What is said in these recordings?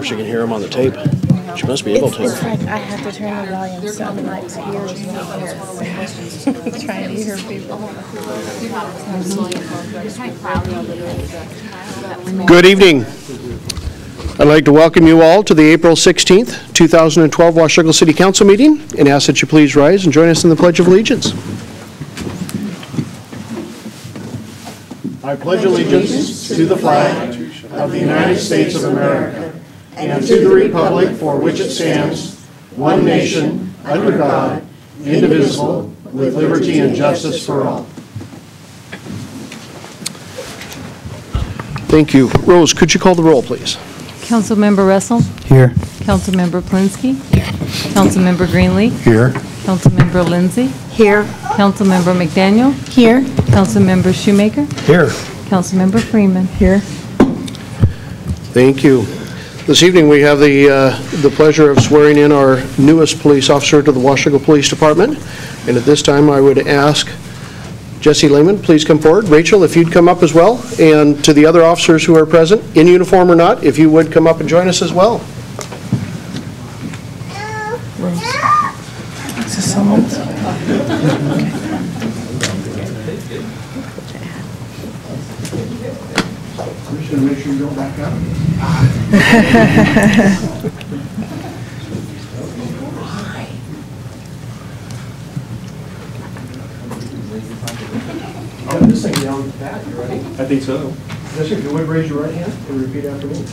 if she can hear him on the tape. She must be able to. It's like I have to turn the volume so I'm not here as well. Trying to hear people. Good evening. I'd like to welcome you all to the April 16th, 2012 Washougal City Council meeting and ask that you please rise and join us in the Pledge of Allegiance. I pledge allegiance to the flag of the United States of America and to the republic for which it stands, one nation, under God, indivisible, with liberty and justice for all. Thank you. Rose, could you call the roll, please? Councilmember Russell? Here. Councilmember Plinsky? Councilmember Greenlee? Here. Councilmember Lindsay? Here. Councilmember McDaniel? Here. Councilmember Shoemaker? Here. Councilmember Freeman? Here. Thank you. This evening we have the pleasure of swearing in our newest police officer to the Washougal Police Department. And at this time I would ask Jesse Lehman, please come forward. Rachel, if you'd come up as well. And to the other officers who are present, in uniform or not, if you would come up and join us as well. Is this someone? I'm just going to make sure you don't back up. This thing down pat, you ready? I think so. Jesse, if you would raise your right hand and repeat after me.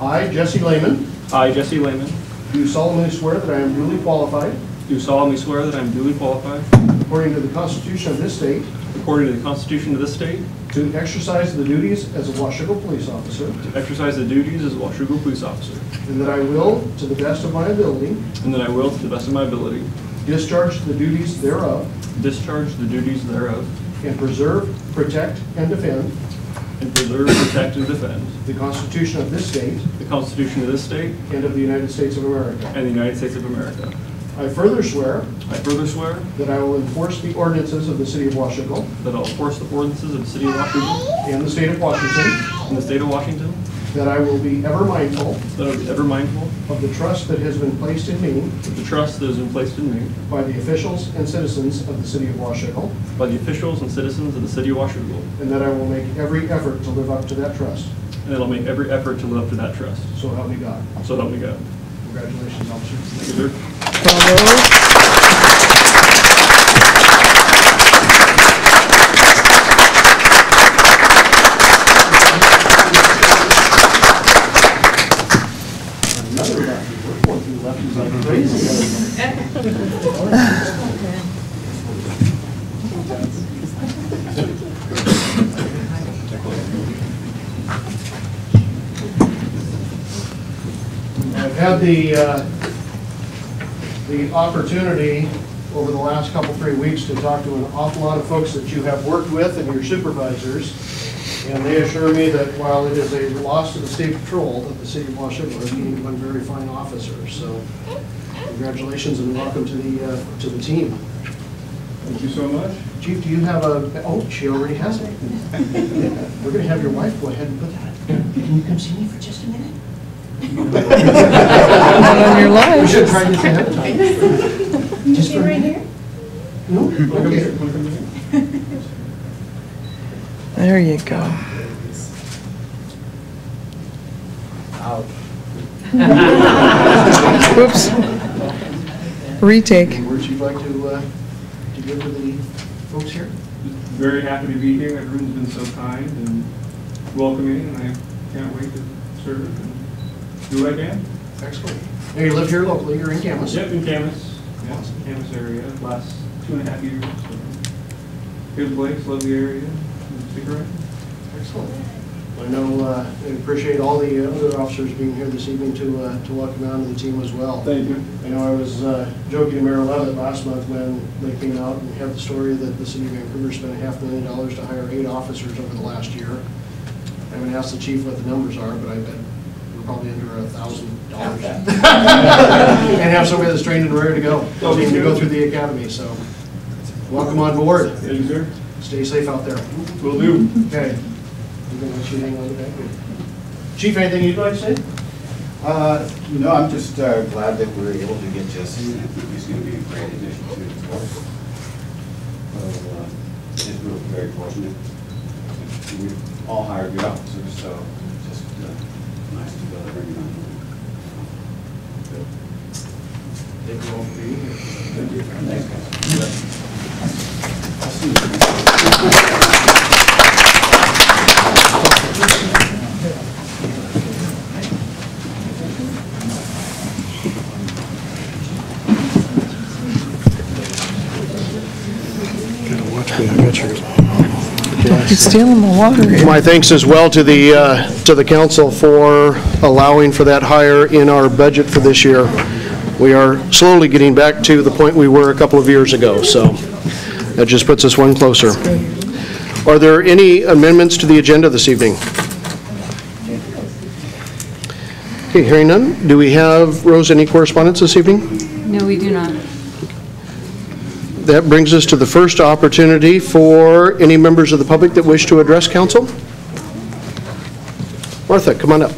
I, Jesse Lehman, I, Jesse Lehman, do solemnly swear that I am duly qualified, do solemnly swear that I am duly qualified, according to the Constitution of this state, according to the Constitution of this state, to exercise the duties as a Washougal police officer, to exercise the duties as a Washougal police officer, and that I will, to the best of my ability, and that I will, to the best of my ability, discharge the duties thereof, discharge the duties thereof, and preserve, protect, and defend and preserve, protect, and defend the Constitution of this state the Constitution of this state and of the United States of America. and the United States of America. I further swear I further swear that I will enforce the ordinances of the City of Washougal that I will enforce the ordinances of the City of Washougal and the State of Washington, and the State of Washington, that I will be ever mindful that I will be ever mindful of the trust that has been placed in me of the trust that has been placed in me by the officials and citizens of the City of Washougal, by the officials and citizens of the City of Washougal, and that I will make every effort to live up to that trust. and that I'll make every effort to live up to that trust. So help me God. So help me God. Congratulations, officer. Thank you, sir. Another lefty. We're going through lefties like crazy. I've had the opportunity over the last couple, 3 weeks to talk to an awful lot of folks that you have worked with and your supervisors, and they assure me that while it is a loss to the State Patrol, that the City of Washougal has gained one very fine officer. So congratulations and welcome to the team. Thank you so much. Chief, do you have a, oh, she already has it. We're going to have your wife go ahead and put that. Can you come see me for just a minute? Not on your life. We should try this ahead of time. Just for right here? No? Okay. There you go. Whoops. Retake. Any words you'd like to give to the folks here? Very happy to be here. Everyone's been so kind and welcoming, and I can't wait to serve and do what I can. Excellent. Now you live here locally, you're in Camas? Yep, in Camas. Yeah, Camas area. Last 2.5 years. So. Good place, love the area. Stick around. Excellent. I know, I appreciate all the other officers being here this evening to welcome you onto the team as well. Thank you. I know I was joking to Mayor Levitt last month when they came out and had the story that the City of Vancouver spent $500,000 to hire 8 officers over the last year. I haven't asked the chief what the numbers are, but I bet we're probably under $1,000. And have somebody that's trained and ready to go, to go through the academy. So welcome on board. Thank you, sir. Stay safe out there. Will do. Okay. I'm going to let you hang on to that. Chief, anything you'd like to say? No, I'm just glad that we were able to get Jesse. I think he's going to be a great addition to the board. Just real very fortunate. We've all hired good officers, so just nice to be able to bring him on. Thank you all for being here. Thank you. Thanks, guys. I'll see Watch me, I got yours. You're stealing my water. My thanks as well to the council for allowing for that hire in our budget for this year. We are slowly getting back to the point we were a couple of years ago, so that just puts us one closer. Are there any amendments to the agenda this evening? Okay, hearing none. Do we have, Rose, any correspondence this evening? No, we do not. That brings us to the first opportunity for any members of the public that wish to address council. Martha, come on up.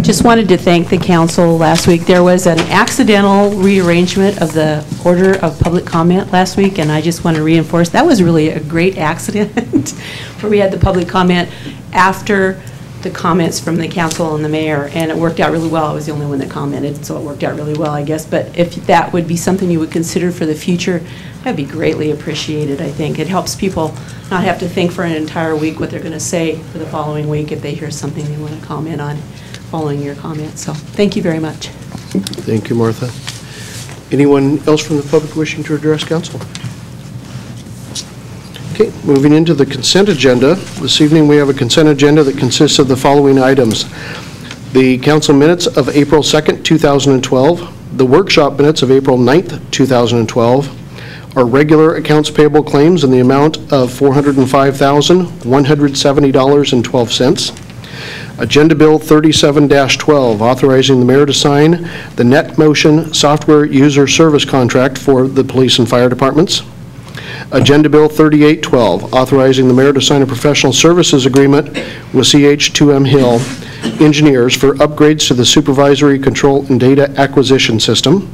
Just wanted to thank the council last week. There was an accidental rearrangement of the order of public comment last week, and I just want to reinforce that was really a great accident where we had the public comment after the comments from the council and the mayor, and it worked out really well. I was the only one that commented, so it worked out really well, I guess. But if that would be something you would consider for the future, that'd be greatly appreciated, I think. It helps people not have to think for an entire week what they're going to say for the following week if they hear something they want to comment on following your comments. So thank you very much. Thank you, Martha. Anyone else from the public wishing to address council? Okay, moving into the consent agenda. This evening we have a consent agenda that consists of the following items. The council minutes of April 2nd, 2012, the workshop minutes of April 9th, 2012, our regular accounts payable claims in the amount of $405,170.12, Agenda Bill 37-12, authorizing the mayor to sign the NetMotion software user service contract for the police and fire departments. Agenda Bill 38-12, authorizing the mayor to sign a professional services agreement with CH2M Hill Engineers for upgrades to the supervisory control and data acquisition system.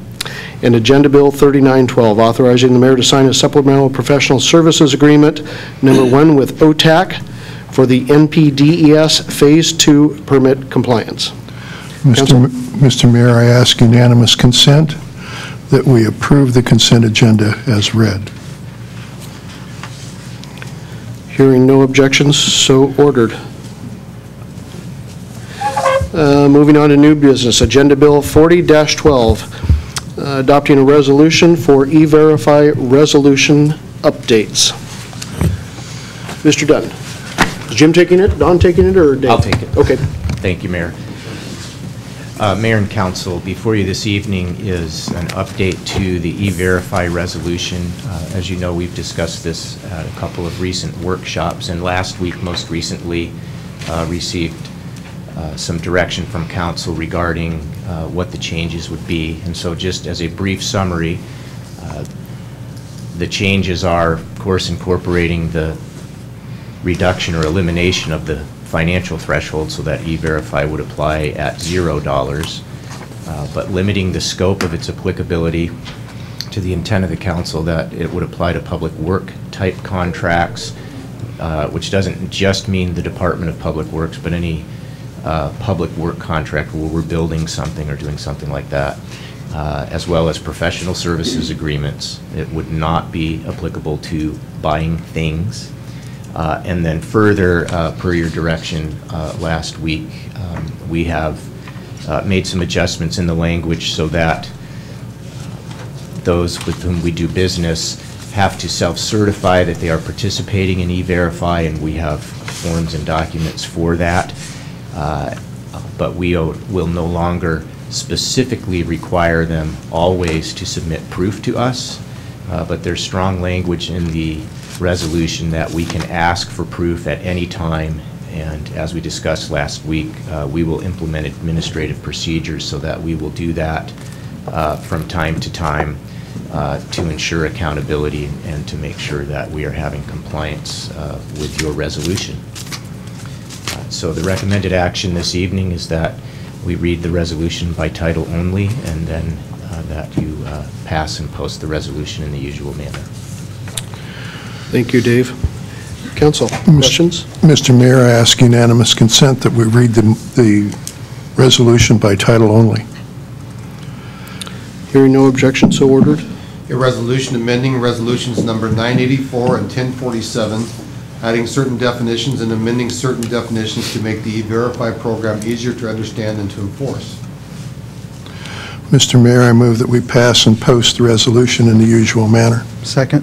And Agenda Bill 39-12, authorizing the mayor to sign a supplemental professional services agreement, number 1, with OTAC for the NPDES Phase 2 permit compliance. Mr. Mayor, I ask unanimous consent that we approve the consent agenda as read. Hearing no objections, so ordered. Moving on to new business, Agenda Bill 40-12, adopting a resolution for E-Verify resolution updates. Mr. Dunn. Is Jim taking it, Don taking it, or Dave? I'll take it. Okay. Thank you, Mayor. Mayor and Council, before you this evening is an update to the E-Verify resolution. As you know, we've discussed this at a couple of recent workshops, and last week, most recently, received some direction from Council regarding what the changes would be. And so just as a brief summary, the changes are, of course, incorporating the reduction or elimination of the financial threshold so that E-Verify would apply at $0, but limiting the scope of its applicability to the intent of the council that it would apply to public work type contracts, which doesn't just mean the Department of Public Works, but any public work contract where we're building something or doing something like that, as well as professional services agreements. It would not be applicable to buying things. And then further, per your direction last week, we have made some adjustments in the language so that those with whom we do business have to self-certify that they are participating in E-Verify, and we have forms and documents for that. But we will no longer specifically require them always to submit proof to us, but there's strong language in the resolution that we can ask for proof at any time, and as we discussed last week, we will implement administrative procedures so that we will do that from time to time to ensure accountability and to make sure that we are having compliance with your resolution. So the recommended action this evening is that we read the resolution by title only, and then that you pass and post the resolution in the usual manner. Thank you, Dave. Council, questions? Mr. Mayor, I ask unanimous consent that we read the resolution by title only. Hearing no objection, so ordered. A resolution amending resolutions number 984 and 1047, adding certain definitions and amending certain definitions to make the E-Verify program easier to understand and to enforce. Mr. Mayor, I move that we pass and post the resolution in the usual manner. Second.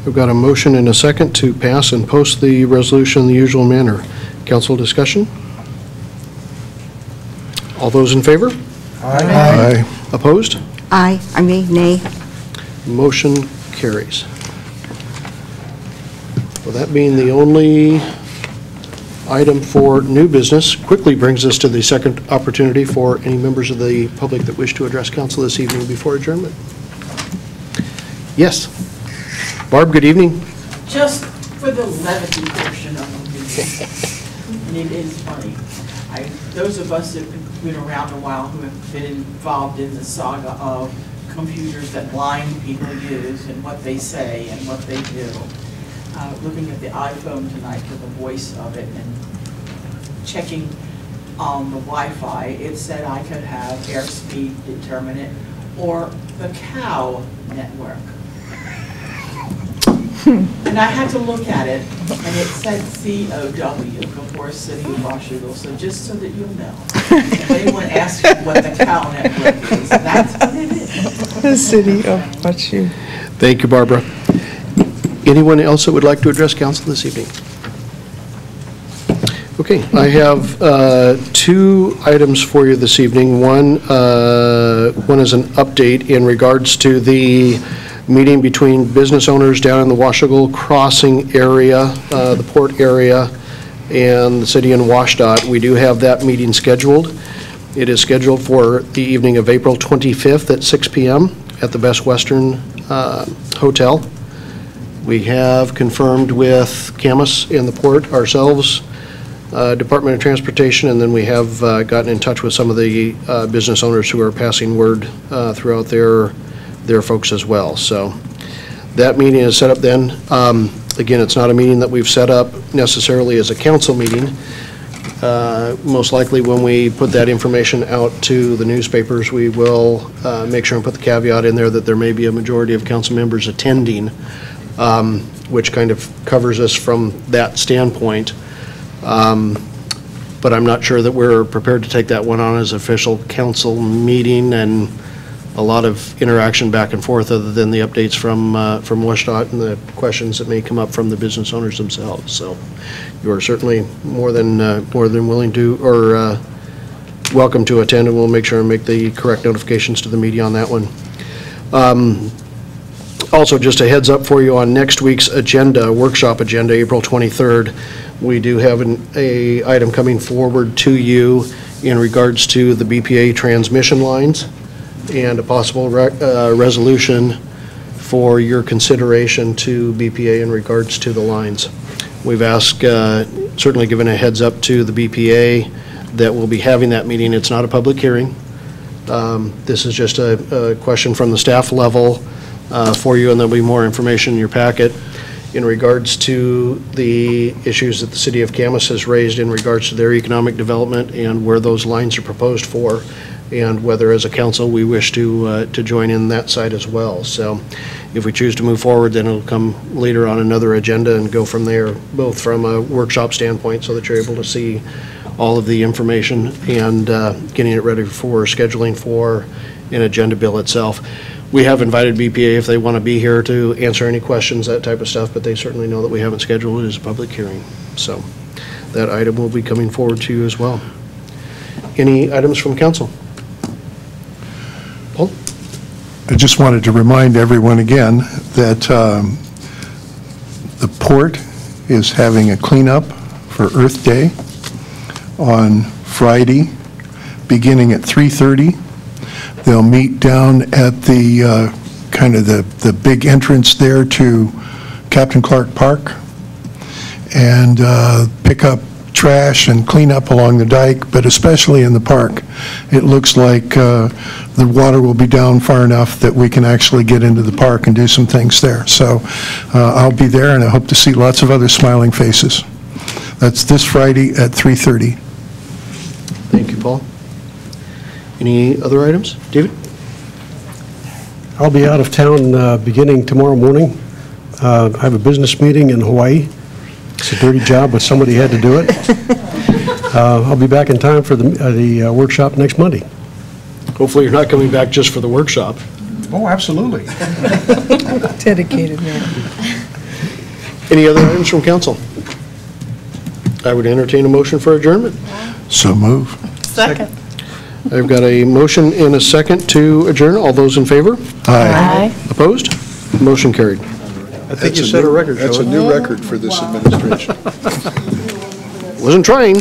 We've got a motion and a second to pass and post the resolution in the usual manner. Council discussion? All those in favor? Aye. Opposed? Aye. I mean, nay. Motion carries. Well, that being the only item for new business, quickly brings us to the second opportunity for any members of the public that wish to address council this evening before adjournment. Yes. Barb, good evening. Just for the levity portion of the meeting, and it is funny. Those of us that have been around a while who have been involved in the saga of computers that blind people use and what they say and what they do, looking at the iPhone tonight for the voice of it and checking on the Wi-Fi, it said I could have airspeed determinant or the cow network. And I had to look at it, and it said COW before City of Washougal, so just so that you'll know. If anyone asks you what the cow network is, that's what it is. The City of Washougal. Thank you, Barbara. Anyone else that would like to address council this evening? Okay, I have two items for you this evening. One is an update in regards to the meeting between business owners down in the Washougal crossing area, the port area, and the city and WashDOT. We do have that meeting scheduled. It is scheduled for the evening of April 25th at 6 p.m. at the Best Western Hotel. We have confirmed with Camas and the port ourselves, Department of Transportation, and then we have gotten in touch with some of the business owners who are passing word throughout their folks as well. So that meeting is set up then. Again, it's not a meeting that we've set up necessarily as a council meeting. Most likely when we put that information out to the newspapers, we will make sure and put the caveat in there that there may be a majority of council members attending, which kind of covers us from that standpoint. But I'm not sure that we're prepared to take that one on as official council meeting, and a lot of interaction back and forth other than the updates from WashDOT and the questions that may come up from the business owners themselves. So you are certainly more than willing to, or welcome to attend, and we'll make sure and make the correct notifications to the media on that one. Also, just a heads up for you on next week's agenda, workshop agenda, April 23rd, we do have a item coming forward to you in regards to the BPA transmission lines and a possible resolution for your consideration to BPA in regards to the lines. We've asked, certainly given a heads up to the BPA that we'll be having that meeting. It's not a public hearing. This is just a question from the staff level for you, and there'll be more information in your packet in regards to the issues that the city of Camas has raised in regards to their economic development and where those lines are proposed for, and whether as a council we wish to join in that side as well. So if we choose to move forward, then it'll come later on another agenda and go from there, both from a workshop standpoint so that you're able to see all of the information and getting it ready for scheduling for an agenda bill itself. We have invited BPA if they want to be here to answer any questions, that type of stuff, but they certainly know that we haven't scheduled it as a public hearing. So that item will be coming forward to you as well. Any items from council? Paul? I just wanted to remind everyone again that the port is having a cleanup for Earth Day on Friday, beginning at 3:30. They'll meet down at the, kind of the big entrance there to Captain Clark Park, and pick up trash and clean up along the dike, but especially in the park. It looks like the water will be down far enough that we can actually get into the park and do some things there. So I'll be there, and I hope to see lots of other smiling faces. That's this Friday at 3:30. Thank you, Paul. Any other items? David? I'll be out of town beginning tomorrow morning. I have a business meeting in Hawaii. It's a dirty job, but somebody had to do it. I'll be back in time for the workshop next Monday. Hopefully you're not coming back just for the workshop. Oh, absolutely. Dedicated man. Any other items from council? I would entertain a motion for adjournment. So move. Second. I've got a motion and a second to adjourn. All those in favor? Aye. Opposed? Motion carried. I think you set a record, That's a Shelley. new record for this administration. Wasn't trying.